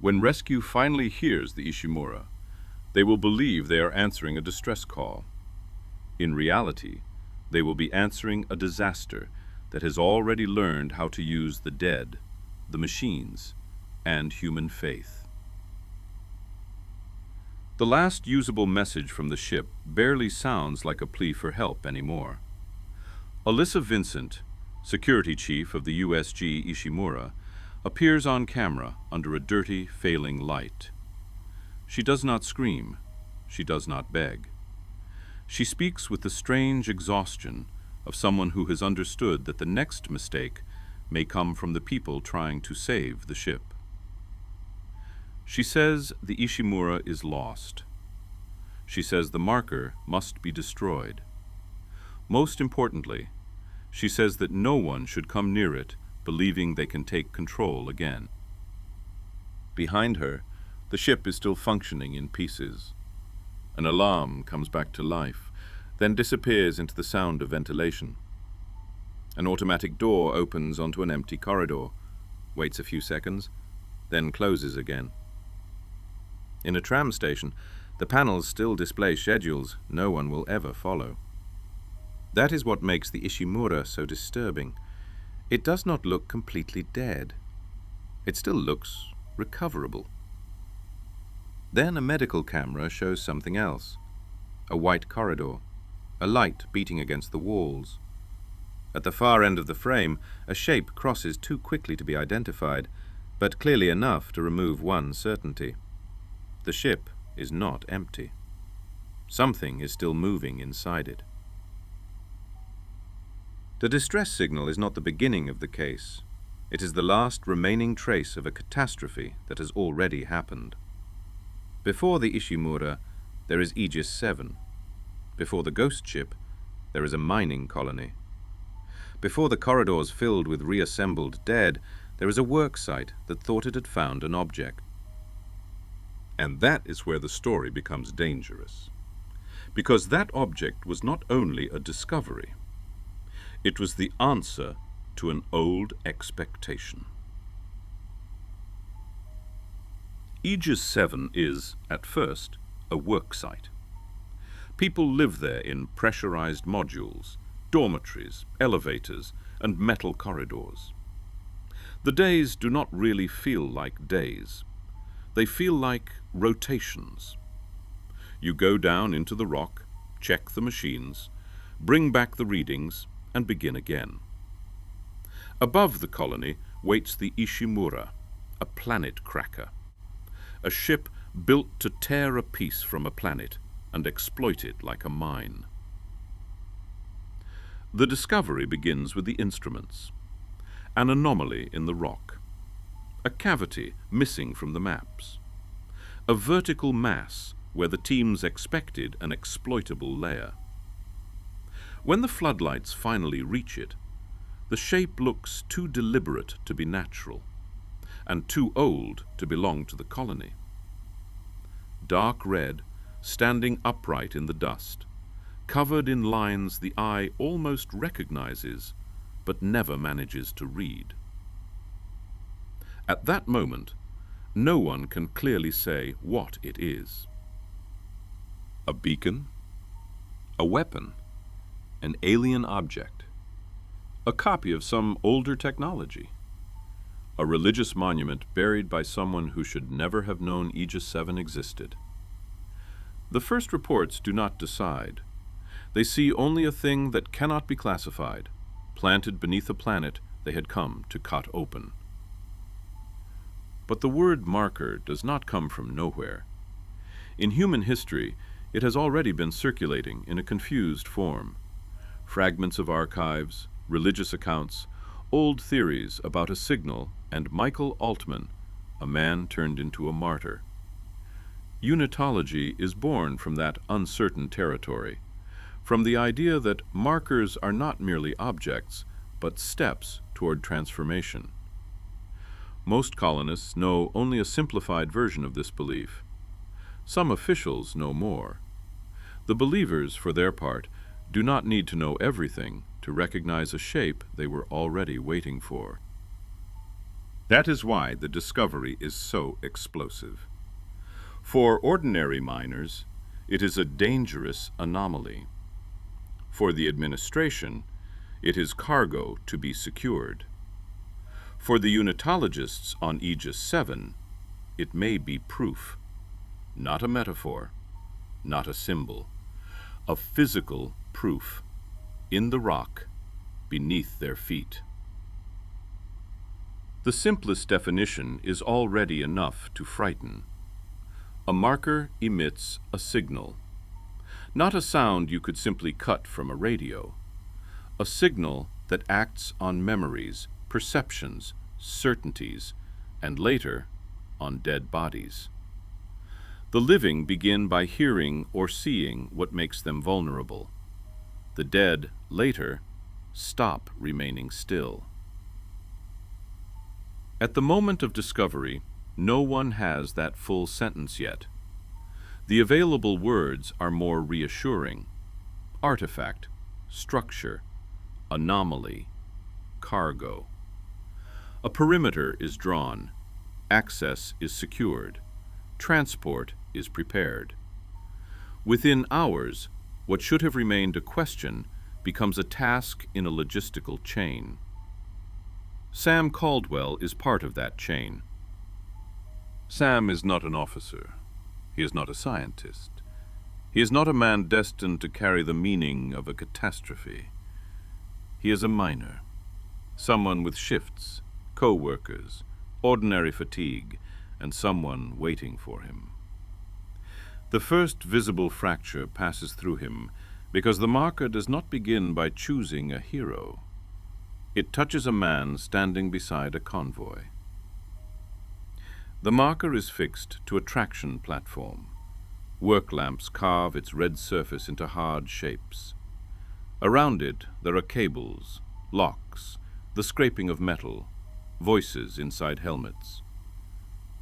When rescue finally hears the Ishimura, they will believe they are answering a distress call. In reality, they will be answering a disaster that has already learned how to use the dead, the machines, and human faith. The last usable message from the ship barely sounds like a plea for help anymore. Alyssa Vincent, security chief of the USG Ishimura, appears on camera under a dirty, failing light. She does not scream. She does not beg. She speaks with the strange exhaustion of someone who has understood that the next mistake may come from the people trying to save the ship. She says the Ishimura is lost. She says the marker must be destroyed. Most importantly, she says that no one should come near it believing they can take control again. Behind her, the ship is still functioning in pieces. An alarm comes back to life, then disappears into the sound of ventilation. An automatic door opens onto an empty corridor, waits a few seconds, then closes again. In a tram station, the panels still display schedules no one will ever follow. That is what makes the Ishimura so disturbing. It does not look completely dead. It still looks recoverable. Then a medical camera shows something else. A white corridor, a light beating against the walls. At the far end of the frame, a shape crosses too quickly to be identified, but clearly enough to remove one certainty. The ship is not empty. Something is still moving inside it. The distress signal is not the beginning of the case. It is the last remaining trace of a catastrophe that has already happened. Before the Ishimura, there is Aegis VII. Before the ghost ship, there is a mining colony. Before the corridors filled with reassembled dead, there is a work site that thought it had found an object. And that is where the story becomes dangerous. Because that object was not only a discovery, it was the answer to an old expectation. Aegis VII is, at first, a work site. People live there in pressurized modules, dormitories, elevators, and metal corridors. The days do not really feel like days. They feel like rotations. You go down into the rock, check the machines, bring back the readings, and begin again. Above the colony waits the Ishimura, a planet cracker, a ship built to tear a piece from a planet and exploit it like a mine. The discovery begins with the instruments, an anomaly in the rock, a cavity missing from the maps, a vertical mass where the teams expected an exploitable layer. When the floodlights finally reach it, the shape looks too deliberate to be natural, and too old to belong to the colony. Dark red, standing upright in the dust, covered in lines the eye almost recognizes, but never manages to read. At that moment, no one can clearly say what it is. A beacon? A weapon? An alien object? A copy of some older technology? A religious monument buried by someone who should never have known Aegis VII existed? The first reports do not decide. They see only a thing that cannot be classified, planted beneath a planet they had come to cut open. But the word marker does not come from nowhere. In human history, it has already been circulating in a confused form. Fragments of archives, religious accounts, old theories about a signal, and Michael Altman, a man turned into a martyr. Unitology is born from that uncertain territory, from the idea that markers are not merely objects, but steps toward transformation. Most colonists know only a simplified version of this belief. Some officials know more. The believers, for their part, do not need to know everything to recognize a shape they were already waiting for. That is why the discovery is so explosive. For ordinary miners, it is a dangerous anomaly. For the administration, it is cargo to be secured. For the unitologists on Aegis VII, it may be proof, not a metaphor, not a symbol, a physical proof in the rock beneath their feet. The simplest definition is already enough to frighten. A marker emits a signal, not a sound you could simply cut from a radio, a signal that acts on memories, perceptions, certainties, and later on dead bodies. The living begin by hearing or seeing what makes them vulnerable. The dead, later, stop remaining still. At the moment of discovery, no one has that full sentence yet. The available words are more reassuring: artifact, structure, anomaly, cargo. A perimeter is drawn, access is secured, transport is prepared. Within hours, what should have remained a question becomes a task in a logistical chain. Sam Caldwell is part of that chain. Sam is not an officer. He is not a scientist. He is not a man destined to carry the meaning of a catastrophe. He is a miner, someone with shifts, co-workers, ordinary fatigue, and someone waiting for him. The first visible fracture passes through him because the marker does not begin by choosing a hero. It touches a man standing beside a convoy. The marker is fixed to a traction platform. Work lamps carve its red surface into hard shapes. Around it there are cables, locks, the scraping of metal, voices inside helmets.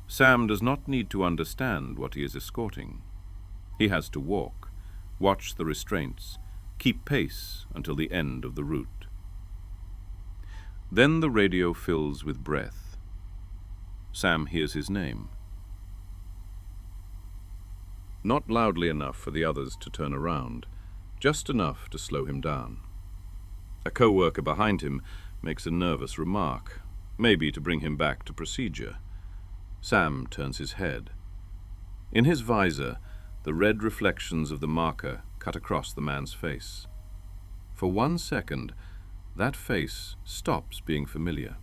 Sam does not need to understand what he is escorting. He has to walk, watch the restraints, keep pace until the end of the route. Then the radio fills with breath. Sam hears his name. Not loudly enough for the others to turn around, just enough to slow him down. A co-worker behind him makes a nervous remark, maybe to bring him back to procedure. Sam turns his head. In his visor, the red reflections of the marker cut across the man's face. For 1 second, that face stops being familiar.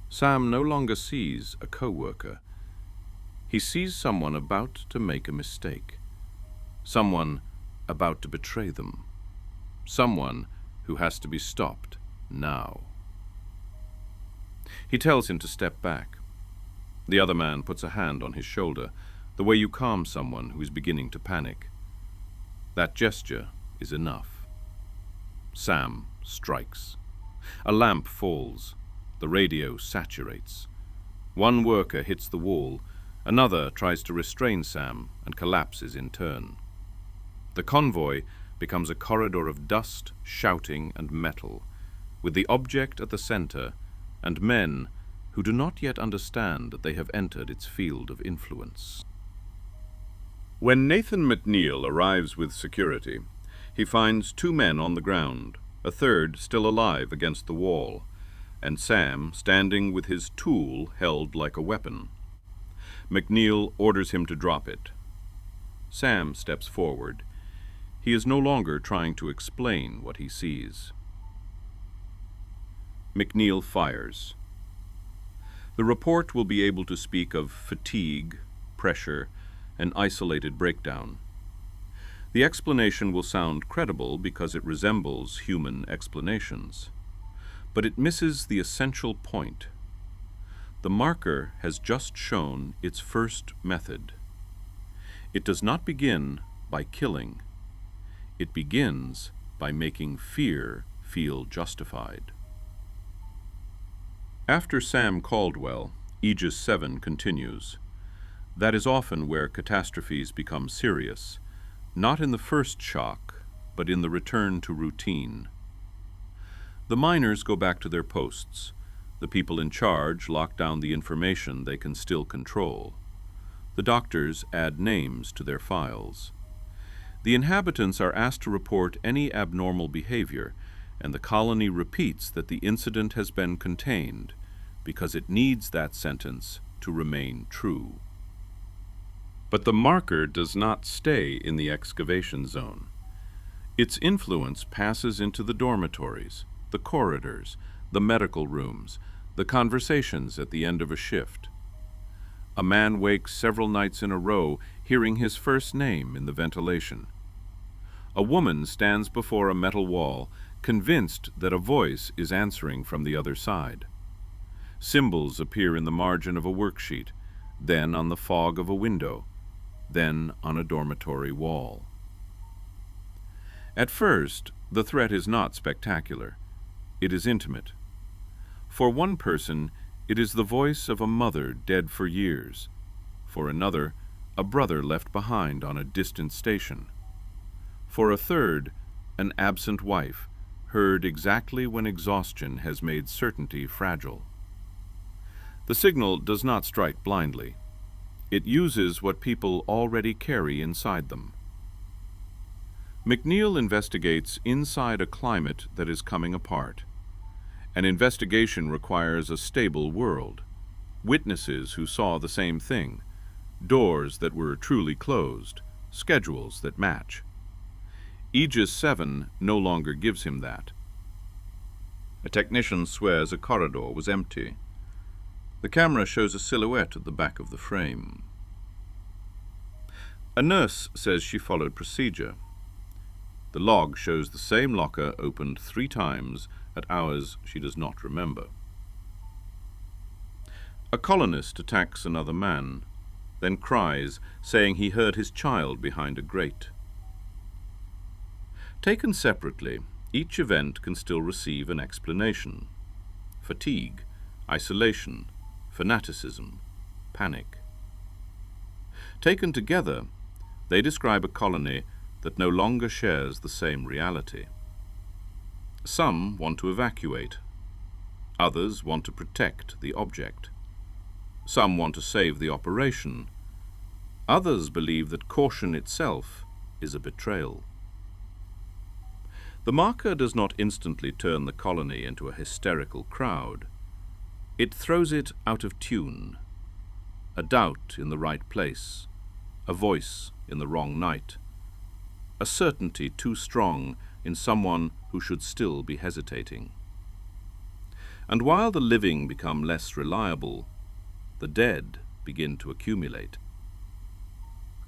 Sam no longer sees a co-worker. He sees someone about to make a mistake, someone about to betray them, someone who has to be stopped now. He tells him to step back. The other man puts a hand on his shoulder, the way you calm someone who is beginning to panic. That gesture is enough. Sam strikes. A lamp falls. The radio saturates. One worker hits the wall. Another tries to restrain Sam and collapses in turn. The convoy becomes a corridor of dust, shouting, and metal, with the object at the center and men who do not yet understand that they have entered its field of influence. When Nathan McNeil arrives with security, he finds 2 men on the ground, a third still alive against the wall, and Sam standing with his tool held like a weapon. McNeil orders him to drop it. Sam steps forward. He is no longer trying to explain what he sees. McNeil fires. The report will be able to speak of fatigue, pressure, and isolated breakdown. The explanation will sound credible because it resembles human explanations, but it misses the essential point. The marker has just shown its first method. It does not begin by killing. It begins by making fear feel justified. After Sam Caldwell, Aegis VII continues. That is often where catastrophes become serious, not in the first shock, but in the return to routine. The miners go back to their posts. The people in charge lock down the information they can still control. The doctors add names to their files. The inhabitants are asked to report any abnormal behavior, and the colony repeats that the incident has been contained because it needs that sentence to remain true. But the marker does not stay in the excavation zone. Its influence passes into the dormitories, the corridors, the medical rooms, the conversations at the end of a shift. A man wakes several nights in a row hearing his first name in the ventilation. A woman stands before a metal wall, convinced that a voice is answering from the other side. Symbols appear in the margin of a worksheet, then on the fog of a window, then on a dormitory wall. At first, the threat is not spectacular. It is intimate. For one person, it is the voice of a mother dead for years. For another, a brother left behind on a distant station. For a third, an absent wife, heard exactly when exhaustion has made certainty fragile. The signal does not strike blindly. It uses what people already carry inside them. McNeil investigates inside a climate that is coming apart. An investigation requires a stable world, witnesses who saw the same thing, doors that were truly closed, schedules that match. Aegis VII no longer gives him that. A technician swears a corridor was empty. The camera shows a silhouette at the back of the frame. A nurse says she followed procedure. The log shows the same locker opened 3 times at hours she does not remember. A colonist attacks another man, then cries, saying he heard his child behind a grate. Taken separately, each event can still receive an explanation. Fatigue, isolation, fanaticism, panic. Taken together, they describe a colony that no longer shares the same reality. Some want to evacuate. Others want to protect the object. Some want to save the operation. Others believe that caution itself is a betrayal. The marker does not instantly turn the colony into a hysterical crowd. It throws it out of tune. A doubt in the right place, a voice in the wrong night, a certainty too strong in someone who should still be hesitating. And while the living become less reliable, the dead begin to accumulate.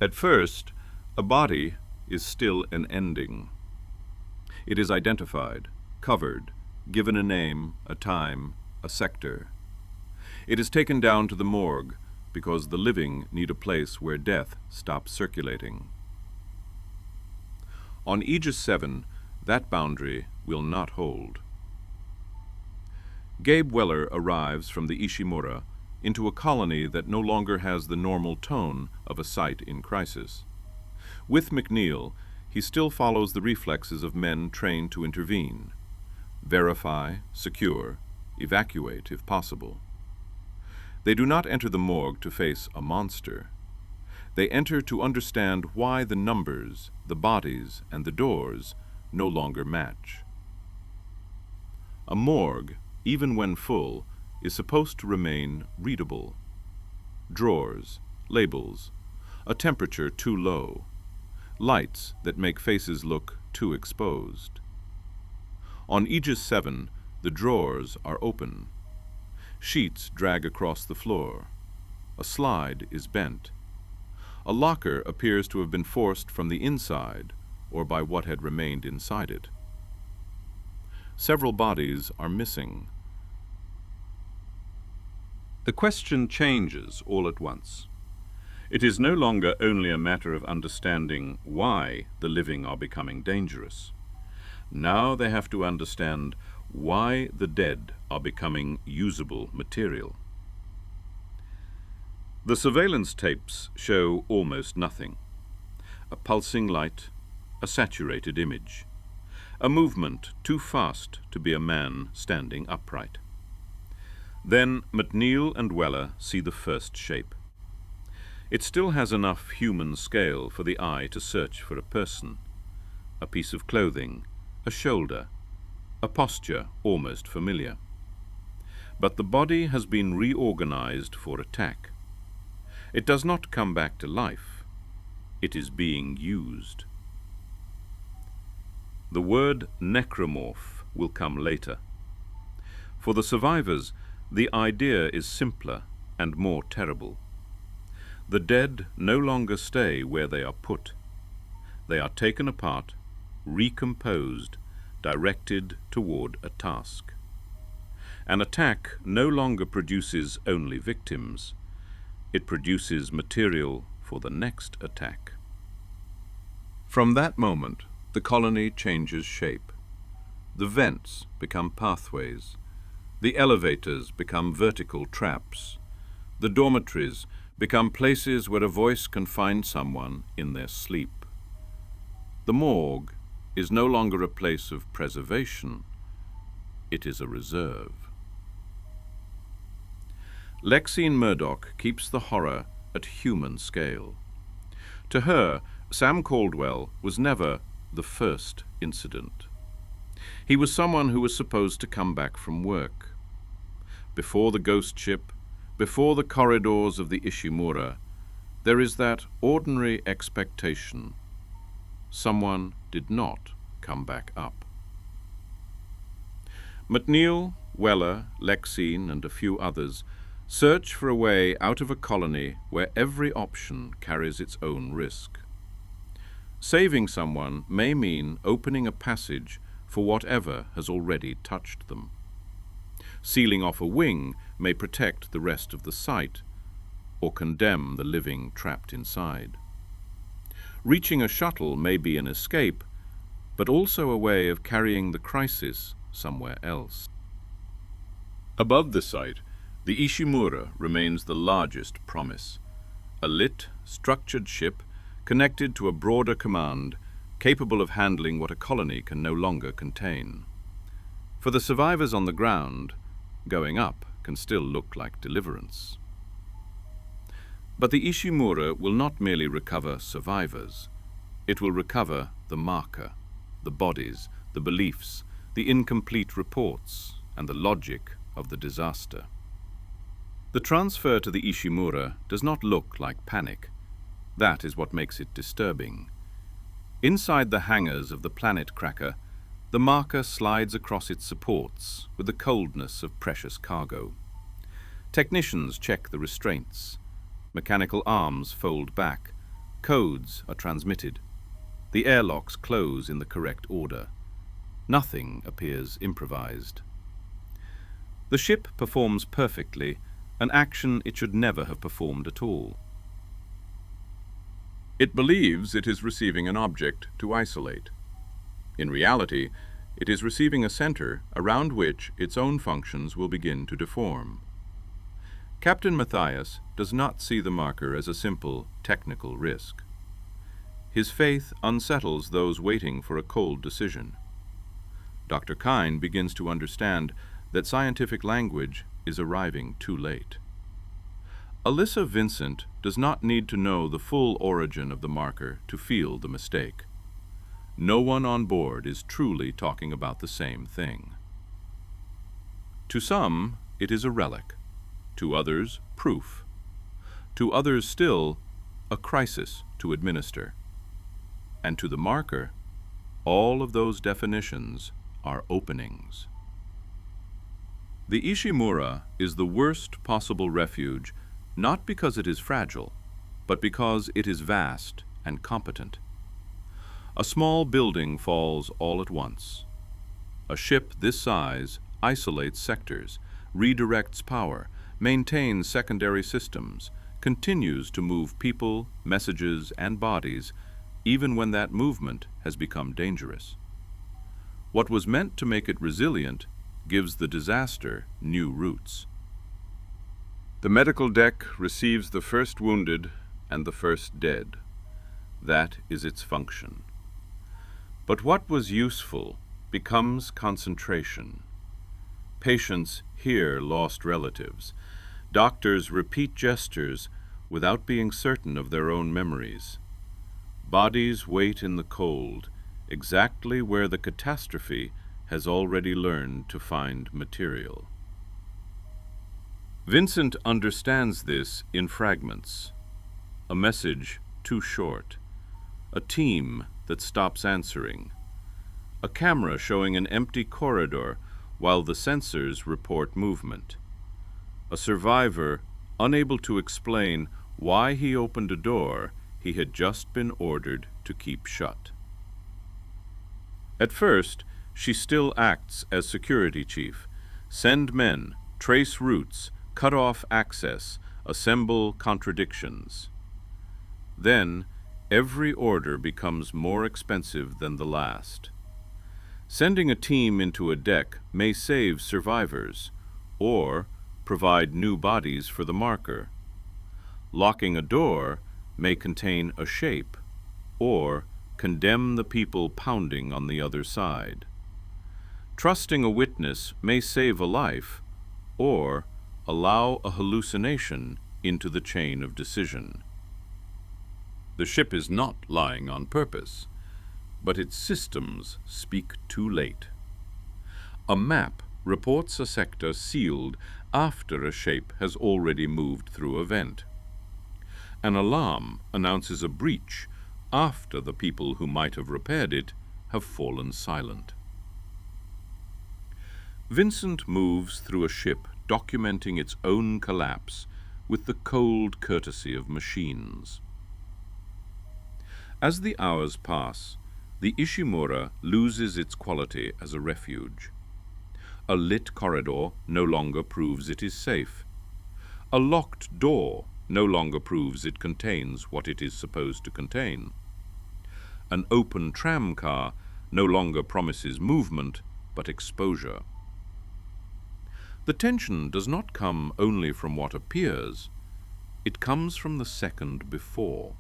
At first, a body is still an ending. It is identified, covered, given a name, a time, a sector. It is taken down to the morgue because the living need a place where death stops circulating. On Aegis VII, that boundary will not hold. Gabe Weller arrives from the Ishimura into a colony that no longer has the normal tone of a site in crisis. With McNeil, he still follows the reflexes of men trained to intervene. Verify, secure, evacuate if possible. They do not enter the morgue to face a monster. They enter to understand why the numbers, the bodies, and the doors no longer match. A morgue, even when full, is supposed to remain readable. Drawers, labels, a temperature too low, lights that make faces look too exposed. On Aegis VII, the drawers are open. Sheets drag across the floor. A slide is bent. A locker appears to have been forced from the inside or by what had remained inside it. Several bodies are missing. The question changes all at once. It is no longer only a matter of understanding why the living are becoming dangerous. Now they have to understand why the dead are becoming usable material. The surveillance tapes show almost nothing. A pulsing light, a saturated image, a movement too fast to be a man standing upright. Then McNeil and Weller see the first shape. It still has enough human scale for the eye to search for a person, a piece of clothing, a shoulder, a posture almost familiar. But the body has been reorganized for attack. It does not come back to life. It is being used. The word necromorph will come later. For the survivors, the idea is simpler and more terrible. The dead no longer stay where they are put. They are taken apart, recomposed, directed toward a task. An attack no longer produces only victims. It produces material for the next attack. From that moment, the colony changes shape. The vents become pathways. The elevators become vertical traps. The dormitories become places where a voice can find someone in their sleep. The morgue is no longer a place of preservation. It is a reserve. Lexine Murdoch keeps the horror at human scale. To her, Sam Caldwell was never the first incident. He was someone who was supposed to come back from work. Before the ghost ship, before the corridors of the Ishimura, there is that ordinary expectation. Someone did not come back up. McNeil, Weller, Lexine, and a few others search for a way out of a colony where every option carries its own risk. Saving someone may mean opening a passage for whatever has already touched them. Sealing off a wing may protect the rest of the site, or condemn the living trapped inside. Reaching a shuttle may be an escape, but also a way of carrying the crisis somewhere else. Above the site, the Ishimura remains the largest promise, a lit, structured ship connected to a broader command capable of handling what a colony can no longer contain. For the survivors on the ground, going up can still look like deliverance. But the Ishimura will not merely recover survivors. It will recover the marker, the bodies, the beliefs, the incomplete reports, and the logic of the disaster. The transfer to the Ishimura does not look like panic. That is what makes it disturbing. Inside the hangars of the planet cracker, the marker slides across its supports with the coldness of precious cargo. Technicians check the restraints. Mechanical arms fold back. Codes are transmitted. The airlocks close in the correct order. Nothing appears improvised. The ship performs perfectly, an action it should never have performed at all. It believes it is receiving an object to isolate. In reality, it is receiving a center around which its own functions will begin to deform. Captain Matthias does not see the marker as a simple technical risk. His faith unsettles those waiting for a cold decision. Dr. Kine begins to understand that scientific language is arriving too late. Alyssa Vincent does not need to know the full origin of the marker to feel the mistake. No one on board is truly talking about the same thing. To some, it is a relic. To others, proof. To others still, a crisis to administer. And to the marker, all of those definitions are openings. The Ishimura is the worst possible refuge, not because it is fragile, but because it is vast and competent. A small building falls all at once. A ship this size isolates sectors, redirects power, maintains secondary systems, continues to move people, messages, and bodies, even when that movement has become dangerous. What was meant to make it resilient gives the disaster new roots. The medical deck receives the first wounded and the first dead. That is its function. But what was useful becomes concentration. Patients hear lost relatives. Doctors repeat gestures without being certain of their own memories. Bodies wait in the cold, exactly where the catastrophe has already learned to find material. Vincent understands this in fragments. A message too short. A team that stops answering. A camera showing an empty corridor while the sensors report movement. A survivor unable to explain why he opened a door he had just been ordered to keep shut. At first, she still acts as security chief. Send men, trace routes, cut off access, assemble contradictions. Then, every order becomes more expensive than the last. Sending a team into a deck may save survivors, or provide new bodies for the marker. Locking a door may contain a shape, or condemn the people pounding on the other side. Trusting a witness may save a life, or allow a hallucination into the chain of decision. The ship is not lying on purpose, but its systems speak too late. A map reports a sector sealed after a shape has already moved through a vent. An alarm announces a breach after the people who might have repaired it have fallen silent. Vincent moves through a ship documenting its own collapse with the cold courtesy of machines. As the hours pass, the Ishimura loses its quality as a refuge. A lit corridor no longer proves it is safe. A locked door no longer proves it contains what it is supposed to contain. An open tram car no longer promises movement, but exposure. The tension does not come only from what appears, it comes from the second before.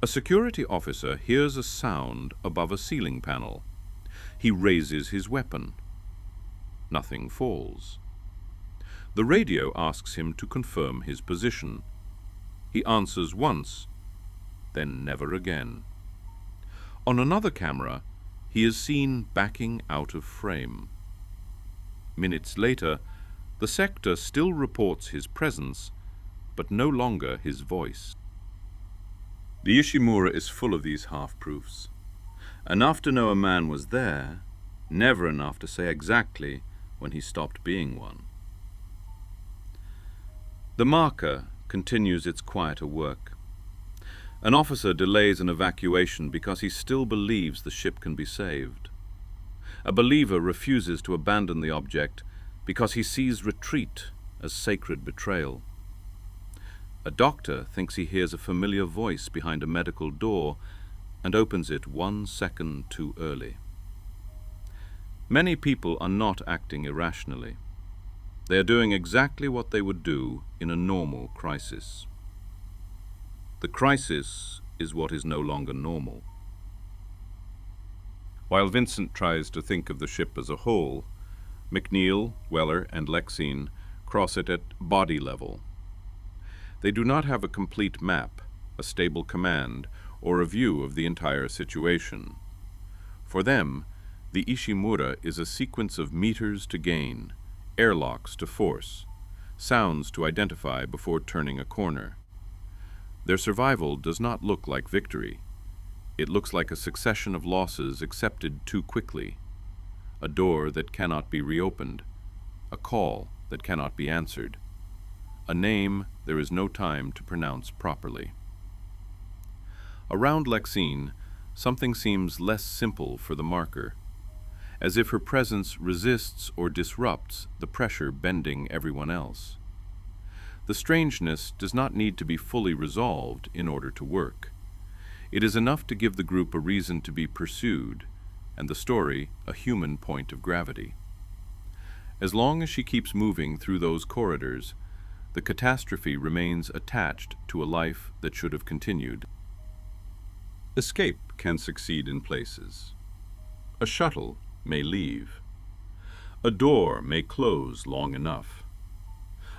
A security officer hears a sound above a ceiling panel. He raises his weapon. Nothing falls. The radio asks him to confirm his position. He answers once, then never again. On another camera, he is seen backing out of frame. Minutes later, the sector still reports his presence, but no longer his voice. The Ishimura is full of these half-proofs. Enough to know a man was there, never enough to say exactly when he stopped being one. The marker continues its quieter work. An officer delays an evacuation because he still believes the ship can be saved. A believer refuses to abandon the object because he sees retreat as sacred betrayal. A doctor thinks he hears a familiar voice behind a medical door and opens it 1 second too early. Many people are not acting irrationally. They are doing exactly what they would do in a normal crisis. The crisis is what is no longer normal. While Vincent tries to think of the ship as a whole, McNeil, Weller, and Lexine cross it at body level. They do not have a complete map, a stable command, or a view of the entire situation. For them, the Ishimura is a sequence of meters to gain, airlocks to force, sounds to identify before turning a corner. Their survival does not look like victory. It looks like a succession of losses accepted too quickly, a door that cannot be reopened, a call that cannot be answered, a name there is no time to pronounce properly. Around Lexine, something seems less simple for the marker, as if her presence resists or disrupts the pressure bending everyone else. The strangeness does not need to be fully resolved in order to work. It is enough to give the group a reason to be pursued, and the story a human point of gravity. As long as she keeps moving through those corridors, the catastrophe remains attached to a life that should have continued. Escape can succeed in places. A shuttle may leave. A door may close long enough.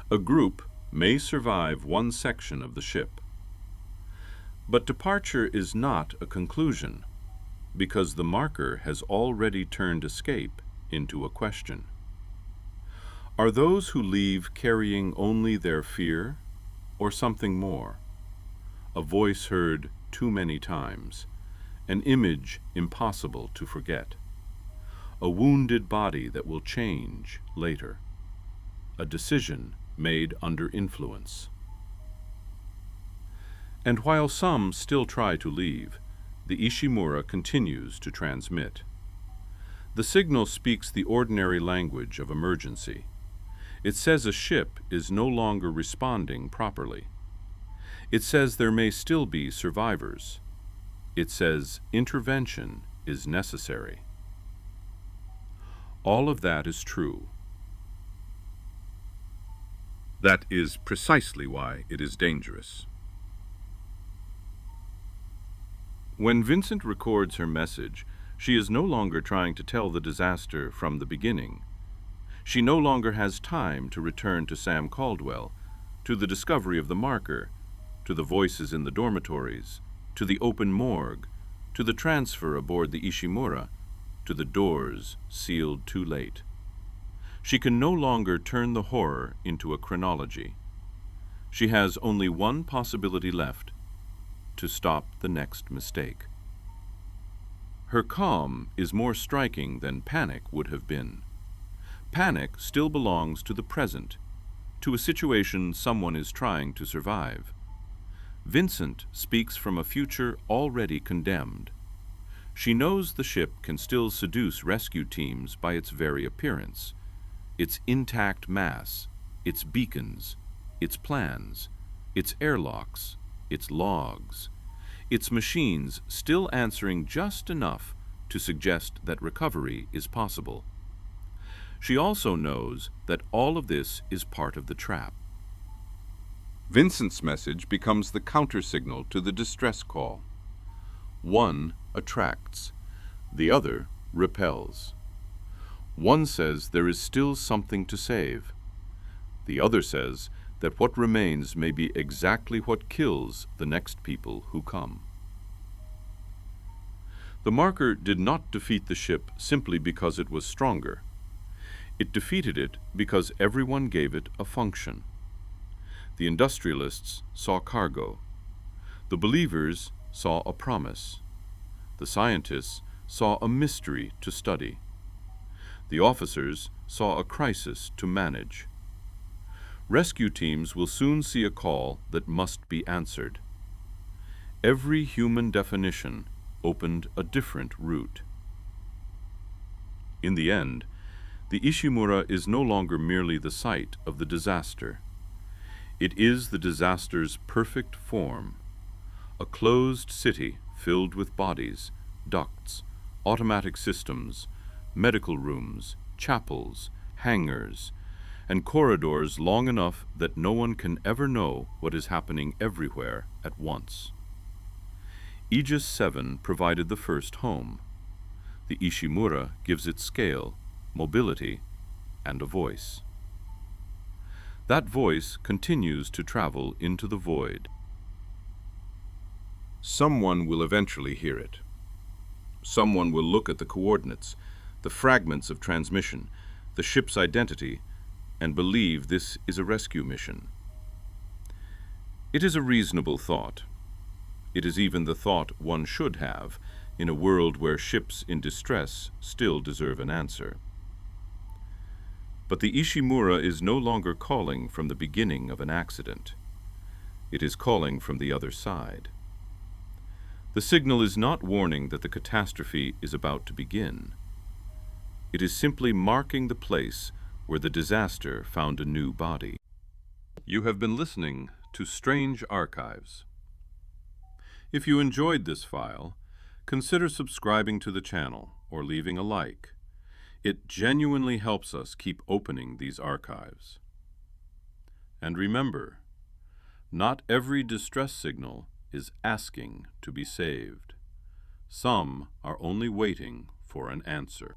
A group may survive one section of the ship. But departure is not a conclusion, because the marker has already turned escape into a question. Are those who leave carrying only their fear, or something more? A voice heard too many times, an image impossible to forget, a wounded body that will change later, a decision made under influence. And while some still try to leave, the Ishimura continues to transmit. The signal speaks the ordinary language of emergency. It says a ship is no longer responding properly. It says there may still be survivors. It says intervention is necessary. All of that is true. That is precisely why it is dangerous. When Vincent records her message, she is no longer trying to tell the disaster from the beginning. She no longer has time to return to Sam Caldwell, to the discovery of the marker, to the voices in the dormitories, to the open morgue, to the transfer aboard the Ishimura, to the doors sealed too late. She can no longer turn the horror into a chronology. She has only one possibility left: to stop the next mistake. Her calm is more striking than panic would have been. Panic still belongs to the present, to a situation someone is trying to survive. Vincent speaks from a future already condemned. She knows the ship can still seduce rescue teams by its very appearance, its intact mass, its beacons, its plans, its airlocks, its logs, its machines still answering just enough to suggest that recovery is possible. She also knows that all of this is part of the trap. Vincent's message becomes the counter-signal to the distress call. One attracts, the other repels. One says there is still something to save. The other says that what remains may be exactly what kills the next people who come. The marker did not defeat the ship simply because it was stronger. It defeated it because everyone gave it a function. The industrialists saw cargo. The believers saw a promise. The scientists saw a mystery to study. The officers saw a crisis to manage. Rescue teams will soon see a call that must be answered. Every human definition opened a different route. In the end, the Ishimura is no longer merely the site of the disaster. It is the disaster's perfect form, a closed city filled with bodies, ducts, automatic systems, medical rooms, chapels, hangars, and corridors long enough that no one can ever know what is happening everywhere at once. Aegis VII provided the first home. The Ishimura gives it scale, mobility, and a voice. That voice continues to travel into the void. Someone will eventually hear it. Someone will look at the coordinates, the fragments of transmission, the ship's identity, and believe this is a rescue mission. It is a reasonable thought. It is even the thought one should have in a world where ships in distress still deserve an answer. But the Ishimura is no longer calling from the beginning of an accident. It is calling from the other side. The signal is not warning that the catastrophe is about to begin. It is simply marking the place where the disaster found a new body. You have been listening to Strange Archives. If you enjoyed this file, consider subscribing to the channel or leaving a like. It genuinely helps us keep opening these archives. And remember, not every distress signal is asking to be saved. Some are only waiting for an answer.